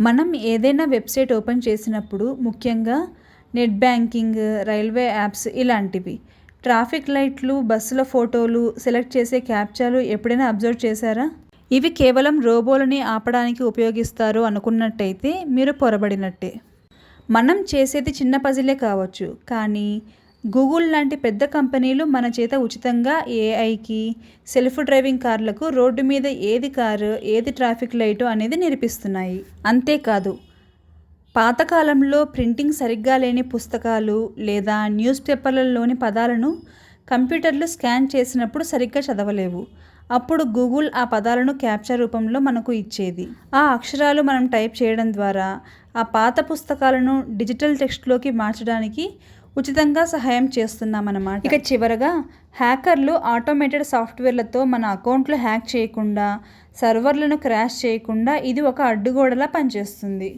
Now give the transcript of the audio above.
మనం ఏదైనా website open చేసినప్పుడు ముఖ్యంగా నెట్ బ్యాంకింగ్, రైల్వే యాప్స్ ఇలాంటివి. ట్రాఫిక్ లైట్లు, బస్సుల ఫోటోలు, సెలెక్ట్ చేసే క్యాప్చాలు ఎప్పుడైనా అబ్జర్వ్ చేశారా? ఇవి కేవలం రోబోలని ఆపడానికి ఉపయోగిస్తారు అనుకున్నట్టయితే మీరు పొరబడినట్టే. మనం చేసేది చిన్న పజిలే కావచ్చు, కానీ గూగుల్ లాంటి పెద్ద కంపెనీలు మన చేత ఉచితంగా ఏఐకి, సెల్ఫ్ డ్రైవింగ్ కార్లకు రోడ్డు మీద ఏది కారు, ఏది ట్రాఫిక్ లైటు అనేది నేర్పిస్తున్నాయి. అంతేకాదు, పాతకాలంలో ప్రింటింగ్ సరిగ్గా లేని పుస్తకాలు లేదా న్యూస్ పేపర్లలోని పదాలను కంప్యూటర్లు స్కాన్ చేసినప్పుడు సరిగ్గా చదవలేవు. అప్పుడు గూగుల్ ఆ పదాలను క్యాప్చా రూపంలో మనకు ఇచ్చేది. ఆ అక్షరాలు మనం టైప్ చేయడం ద్వారా ఆ పాత పుస్తకాలను డిజిటల్ టెక్స్ట్లోకి మార్చడానికి ఉచితంగా సహాయం చేస్తున్నామన్నమాట. ఇక చివరగా, హ్యాకర్లు ఆటోమేటెడ్ సాఫ్ట్వేర్లతో మన అకౌంట్లు హ్యాక్ చేయకుండా, సర్వర్లను క్రాష్ చేయకుండా ఇది ఒక అడ్డుగోడలా పనిచేస్తుంది.